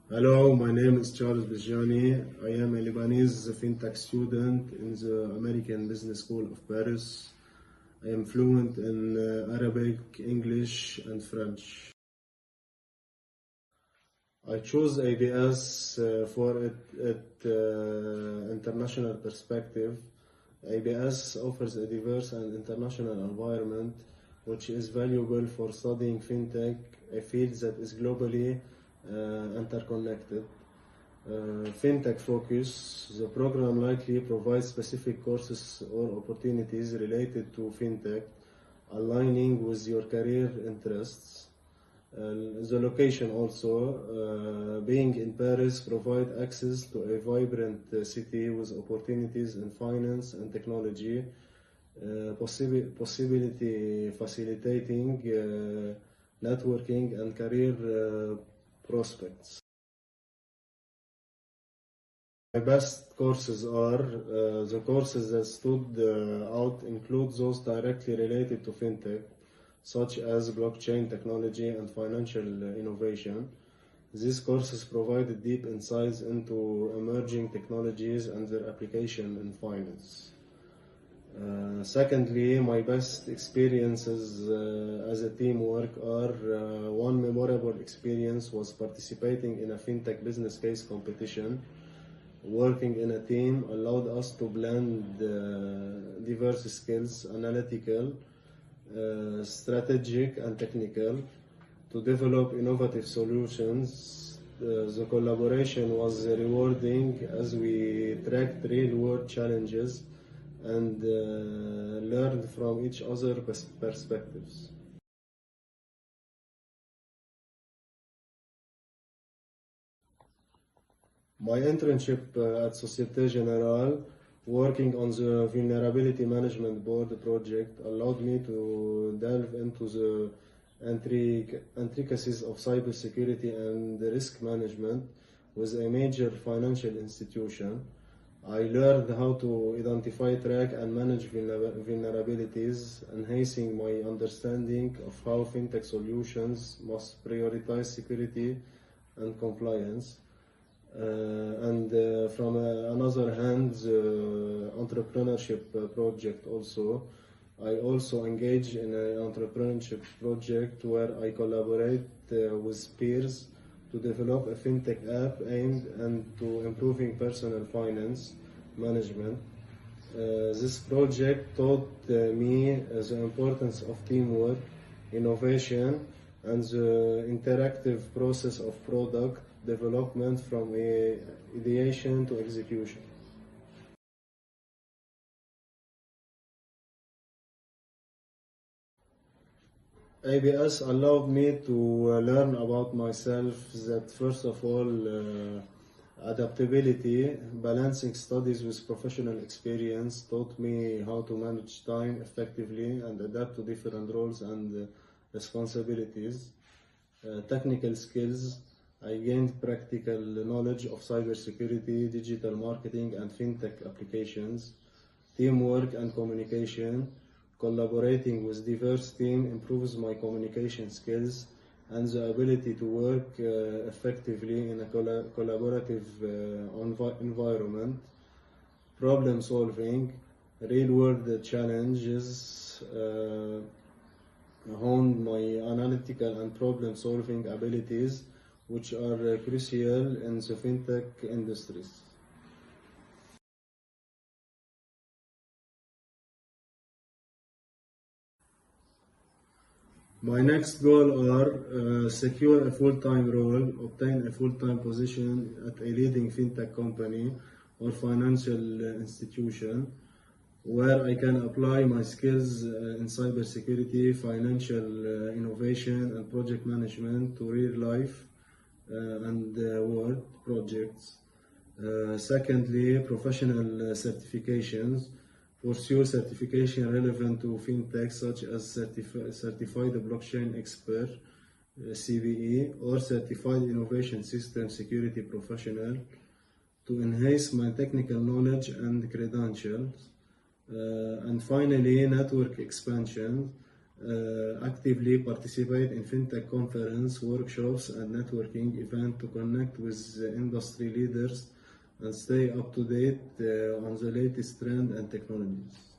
Hello, my name is Charles Bijani. I am a Lebanese fintech student in the American Business School of Paris. I am fluent in Arabic, English, and French. I chose ABS for its international perspective. ABS offers a diverse and international environment which is valuable for studying fintech, a field that is globally interconnected. Fintech focus, the program likely provides specific courses or opportunities related to fintech, aligning with your career interests. The location also, being in Paris, provide access to a vibrant city with opportunities in finance and technology, possibility facilitating networking and career prospects. My best courses are the courses that stood out include those directly related to fintech, such as blockchain technology and financial innovation. These courses provide deep insights into emerging technologies and their application in finance. Secondly, my best experiences as a teamwork are one memorable experience was participating in a fintech business case competition. Working in a team allowed us to blend diverse skills, analytical, strategic, and technical, to develop innovative solutions. The collaboration was rewarding as we tracked real-world challenges and learned from each other's perspectives. My internship at Societe Generale, working on the Vulnerability Management Board project, allowed me to delve into the intricacies of cybersecurity and risk management with a major financial institution. I learned how to identify, track, and manage vulnerabilities, enhancing my understanding of how fintech solutions must prioritize security and compliance. And from another hand, the entrepreneurship project also. I also engage in an entrepreneurship project where I collaborate with peers to develop a fintech app aimed to improving personal finance management. This project taught me the importance of teamwork, innovation, and the interactive process of product development from ideation to execution. ABS allowed me to learn about myself that first of all adaptability, balancing studies with professional experience taught me how to manage time effectively and adapt to different roles and responsibilities. Technical skills, I gained practical knowledge of cybersecurity, digital marketing, and fintech applications. Teamwork and communication, collaborating with diverse team improves my communication skills and the ability to work effectively in a collaborative environment. Problem solving, real world challenges honed my analytical and problem solving abilities, which are crucial in the fintech industries. My next goal are secure a full-time role, obtain a full-time position at a leading fintech company or financial institution where I can apply my skills in cybersecurity, financial innovation, and project management to real life and work projects. Secondly, professional certifications. Pursue certification relevant to fintech, such as Certified Blockchain Expert (CBE) or Certified Innovation System Security Professional, to enhance my technical knowledge and credentials. And finally, network expansion. actively participate in fintech conference, workshops, and networking events to connect with industry leaders and stay up to date on the latest trend and technologies.